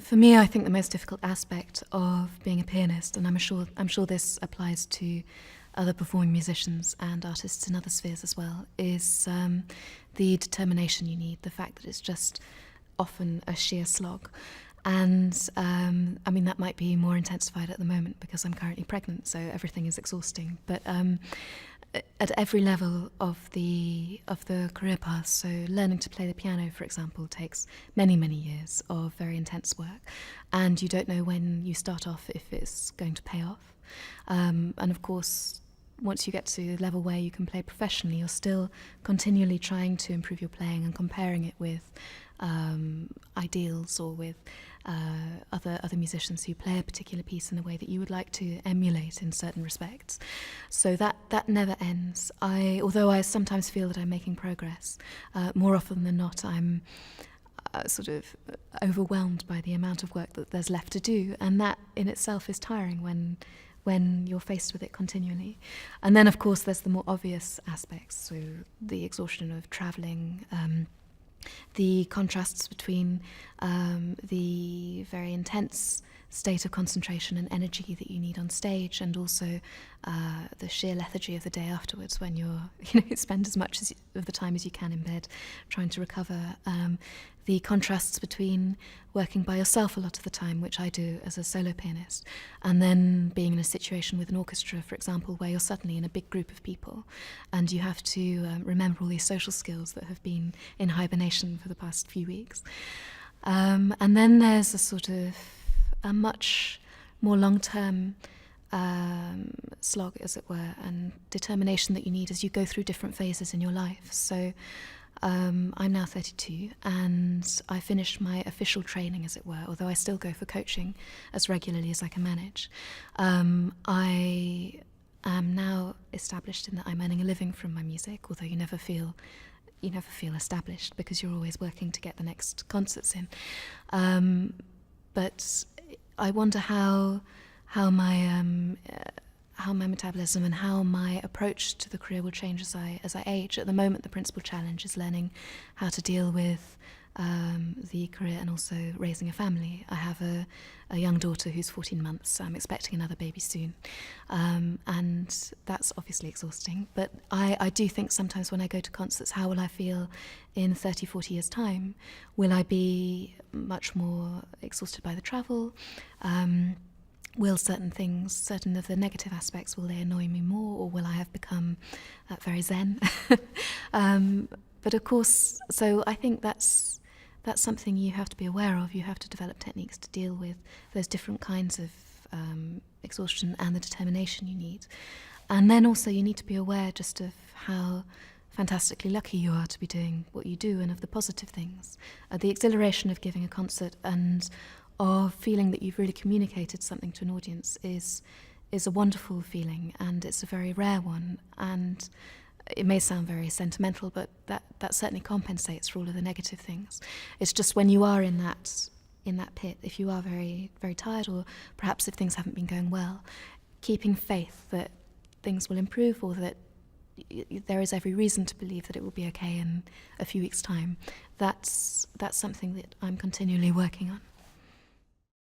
For me, I think the most difficult aspect of being a pianist, and I'm sure this applies to other performing musicians and artists in other spheres as well, is the determination you need, the fact that it's just often a sheer slog. And I mean, that might be more intensified at the moment because I'm currently pregnant, so everything is exhausting. But at every level of the career path, so learning to play the piano, for example, takes many, many years of very intense work, and you don't know when you start off if it's going to pay off. And of course, once you get to the level where you can play professionally, you're still continually trying to improve your playing and comparing it with ideals or with other musicians who play a particular piece in a way that you would like to emulate in certain respects. So that never ends. Although I sometimes feel that I'm making progress, more often than not I'm sort of overwhelmed by the amount of work that there's left to do, and that in itself is tiring when you're faced with it continually. And then of course there's the more obvious aspects, so the exhaustion of travelling, the contrasts between the very intense state of concentration and energy that you need on stage, and also the sheer lethargy of the day afterwards when you're, spend as much of the time as you can in bed trying to recover. The contrasts between working by yourself a lot of the time, which I do as a solo pianist, and then being in a situation with an orchestra, for example, where you're suddenly in a big group of people and you have to remember all these social skills that have been in hibernation for the past few weeks. And then there's a sort of a much more long-term slog, as it were, and determination that you need as you go through different phases in your life. So I'm now 32 and I finished my official training, as it were, although I still go for coaching as regularly as I can manage. I am now established in that I'm earning a living from my music, although you never feel established because you're always working to get the next concerts in. But I wonder how my metabolism and how my approach to the career will change as I age. At the moment, the principal challenge is learning how to deal with the career and also raising a family. I have a young daughter who's 14 months. I'm expecting another baby soon, and that's obviously exhausting. But I do think sometimes when I go to concerts, how will I feel in 30, 40 years' time? Will I be much more exhausted by the travel? Will certain of the negative aspects, will they annoy me more, or will I have become very zen? But of course, so I think that's something you have to be aware of. You have to develop techniques to deal with those different kinds of exhaustion and the determination you need. And then also you need to be aware just of how fantastically lucky you are to be doing what you do and of the positive things. The exhilaration of giving a concert and of feeling that you've really communicated something to an audience is a wonderful feeling, and it's a very rare one, and it may sound very sentimental, but that certainly compensates for all of the negative things. It's just when you are in that pit, if you are very, very tired, or perhaps if things haven't been going well, keeping faith that things will improve, or that there is every reason to believe that it will be okay in a few weeks' time, that's something that I'm continually working on.